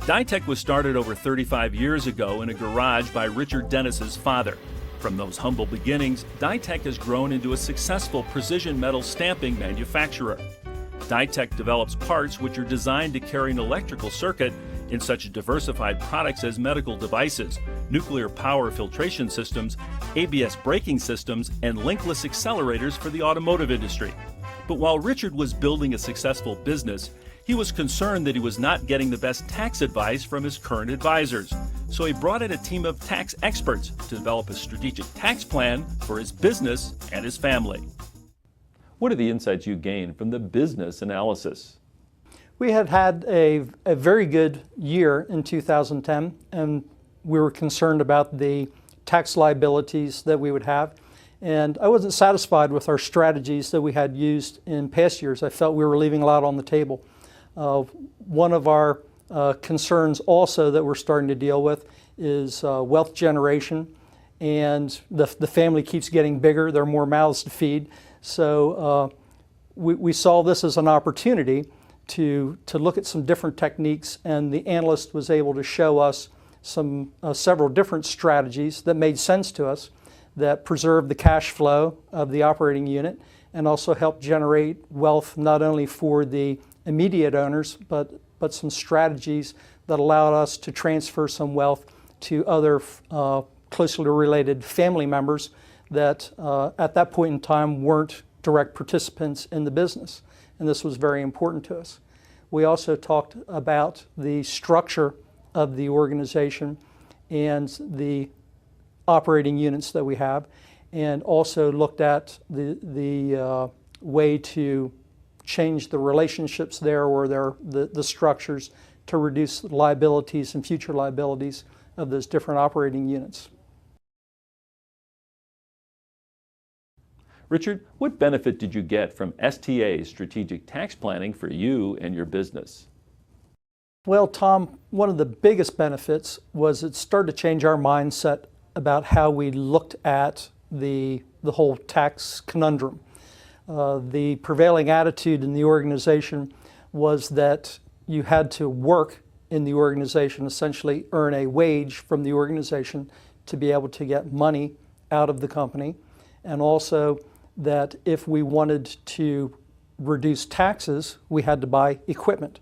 Dytech was started over 35 years ago in a garage by Richard Dennis's father. From those humble beginnings, Dytech has grown into a successful precision metal stamping manufacturer. Dytech develops parts which are designed to carry an electrical circuit in such diversified products as medical devices, nuclear power filtration systems, ABS braking systems, and linkless accelerators for the automotive industry. But while Richard was building a successful business, he was concerned that he was not getting the best tax advice from his current advisors. So he brought in a team of tax experts to develop a strategic tax plan for his business and his family. What are the insights you gained from the business analysis? We had a very good year in 2010, and we were concerned about the tax liabilities that we would have. And I wasn't satisfied with our strategies that we had used in past years. I felt we were leaving a lot on the table. One of our concerns also that we're starting to deal with is wealth generation, and the family keeps getting bigger. There are more mouths to feed. So we saw this as an opportunity to look at some different techniques, and the analyst was able to show us several different strategies that made sense to us, that preserved the cash flow of the operating unit and also helped generate wealth not only for the immediate owners, but some strategies that allowed us to transfer some wealth to other closely related family members that at that point in time weren't direct participants in the business. And this was very important to us. We also talked about the structure of the organization and the operating units that we have, and also looked at the way to change the relationships there, or the structures, to reduce liabilities and future liabilities of those different operating units. Richard, what benefit did you get from STA's strategic tax planning for you and your business? Well, Tom, one of the biggest benefits was it started to change our mindset about how we looked at the whole tax conundrum. The prevailing attitude in the organization was that you had to work in the organization, essentially earn a wage from the organization to be able to get money out of the company, and also that if we wanted to reduce taxes, we had to buy equipment.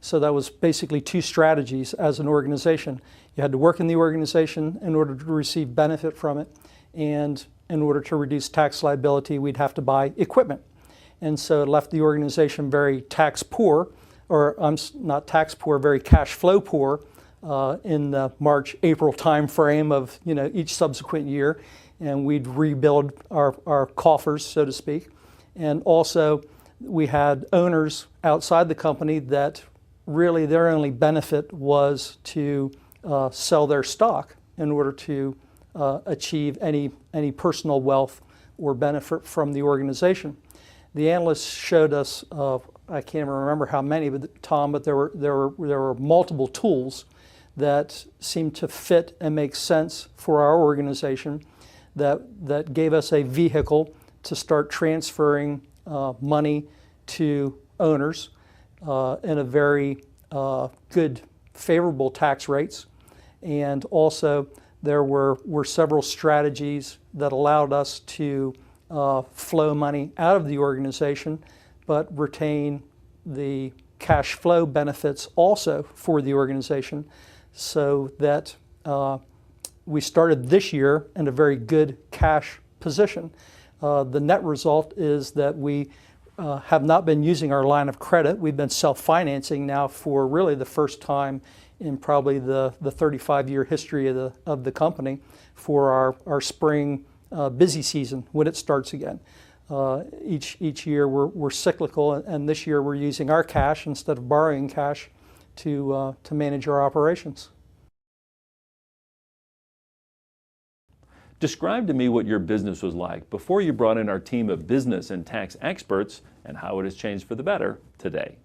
So that was basically two strategies as an organization. You had to work in the organization in order to receive benefit from it, and in order to reduce tax liability, we'd have to buy equipment. And so it left the organization very tax poor, or not tax poor, very cash flow poor in the March-April time frame of each subsequent year. And we'd rebuild our coffers, so to speak. And also we had owners outside the company that really their only benefit was to sell their stock in order to achieve any personal wealth or benefit from the organization. The analysts showed us, I can't even remember how many, but Tom, but there were multiple tools that seemed to fit and make sense for our organization, that gave us a vehicle to start transferring money to owners in a very good, favorable tax rates. And also there were several strategies that allowed us to flow money out of the organization, but retain the cash flow benefits also for the organization, so that we started this year in a very good cash position. The net result is that we have not been using our line of credit. We've been self-financing now for really the first time in probably the 35-year history of the company for our spring busy season when it starts again. Each year we're cyclical, and this year we're using our cash instead of borrowing cash to manage our operations. Describe to me what your business was like before you brought in our team of business and tax experts, and how it has changed for the better today.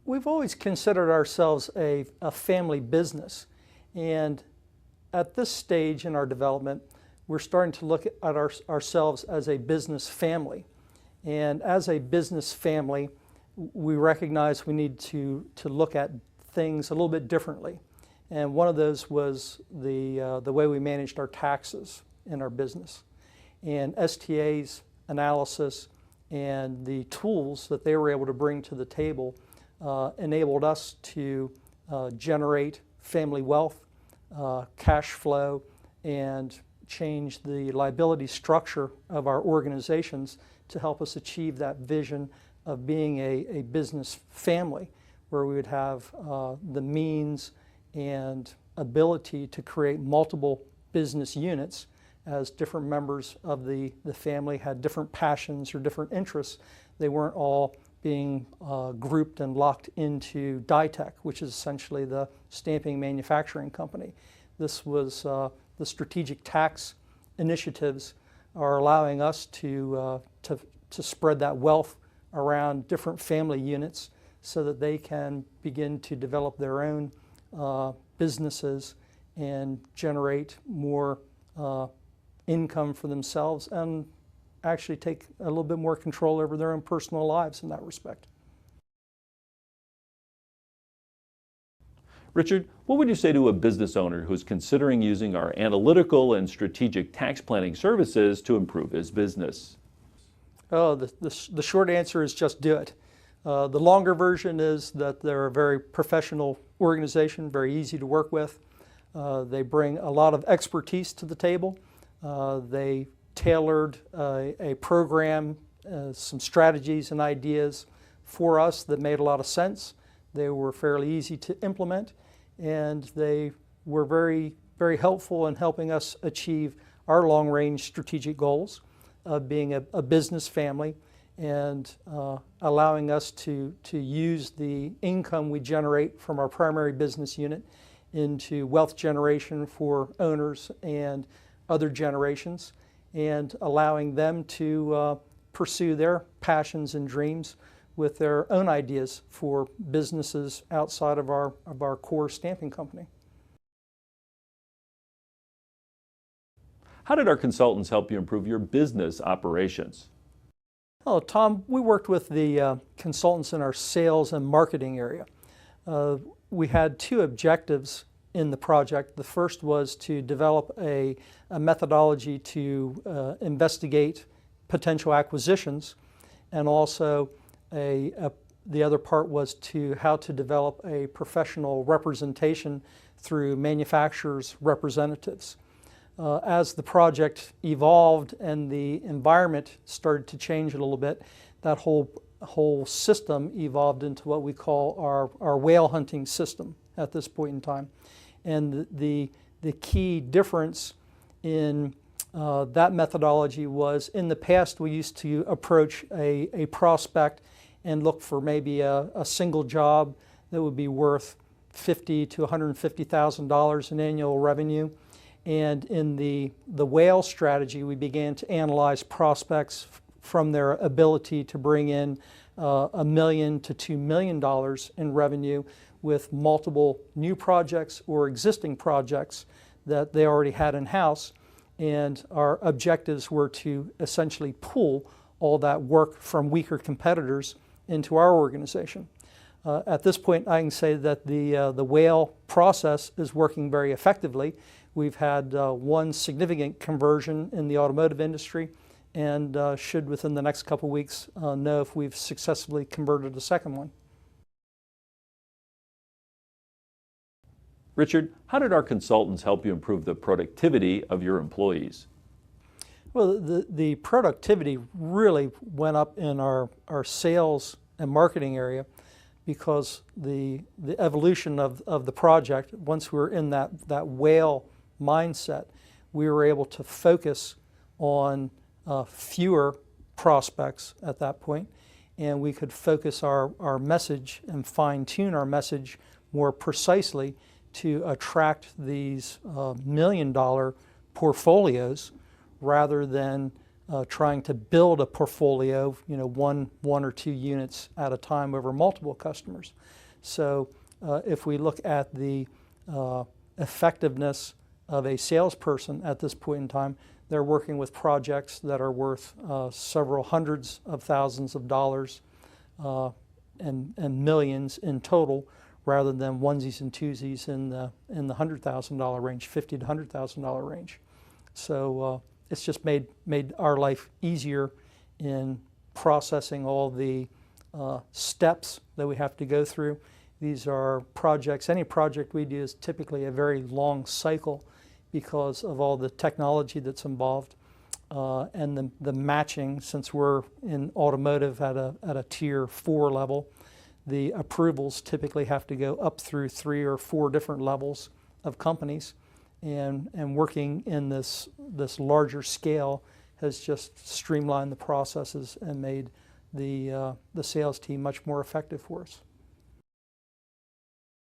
We've always considered ourselves a family business, and at this stage in our development, we're starting to look at ourselves as a business family. And as a business family, we recognize we need to look at things a little bit differently. And one of those was the way we managed our taxes in our business. And STA's analysis and the tools that they were able to bring to the table enabled us to generate family wealth, cash flow, and change the liability structure of our organizations to help us achieve that vision of being a business family where we would have the means and ability to create multiple business units as different members of the family had different passions or different interests. They weren't all being grouped and locked into Ditech, which is essentially the stamping manufacturing company. This was the strategic tax initiatives are allowing us to spread that wealth around different family units so that they can begin to develop their own businesses and generate more income for themselves and actually take a little bit more control over their own personal lives in that respect. Richard, what would you say to a business owner who's considering using our analytical and strategic tax planning services to improve his business? Oh, the short answer is just do it. The longer version is that they're a very professional organization, very easy to work with. They bring a lot of expertise to the table. They tailored a program, some strategies and ideas for us that made a lot of sense. They were fairly easy to implement, and they were very, very helpful in helping us achieve our long-range strategic goals of being a business family and allowing us to use the income we generate from our primary business unit into wealth generation for owners and other generations, and allowing them to pursue their passions and dreams with their own ideas for businesses outside of our core stamping company. How did our consultants help you improve your business operations? Oh, Tom, we worked with the consultants in our sales and marketing area. We had two objectives in the project. The first was to develop a methodology to investigate potential acquisitions, and also the other part was how to develop a professional representation through manufacturers' representatives. As the project evolved and the environment started to change a little bit, that whole system evolved into what we call our whale hunting system at this point in time. And the key difference in that methodology was, in the past we used to approach a prospect and look for maybe a single job that would be worth $50,000 to $150,000 in annual revenue. And in the whale strategy, we began to analyze prospects from their ability to bring in $1 million to $2 million in revenue with multiple new projects or existing projects that they already had in-house. And our objectives were to essentially pull all that work from weaker competitors into our organization. At this point, I can say that the whale process is working very effectively. We've had one significant conversion in the automotive industry, and should within the next couple weeks know if we've successfully converted a second one. Richard, how did our consultants help you improve the productivity of your employees? Well, the productivity really went up in our sales and marketing area, because the evolution of the project, once we were in that whale mindset, we were able to focus on fewer prospects at that point, and we could focus our message and fine-tune our message more precisely to attract these million-dollar portfolios rather than trying to build a portfolio, one or two units at a time over multiple customers. So if we look at the effectiveness of a salesperson at this point in time, they're working with projects that are worth several hundreds of thousands of dollars and millions in total, rather than onesies and twosies in the $100,000 range, $50,000 to $100,000 range. So it's just made our life easier in processing all the steps that we have to go through. These are projects, any project we do is typically a very long cycle because of all the technology that's involved and the matching, since we're in automotive at a tier 4 level. The approvals typically have to go up through 3 or 4 different levels of companies, and working in this larger scale has just streamlined the processes and made the sales team much more effective for us.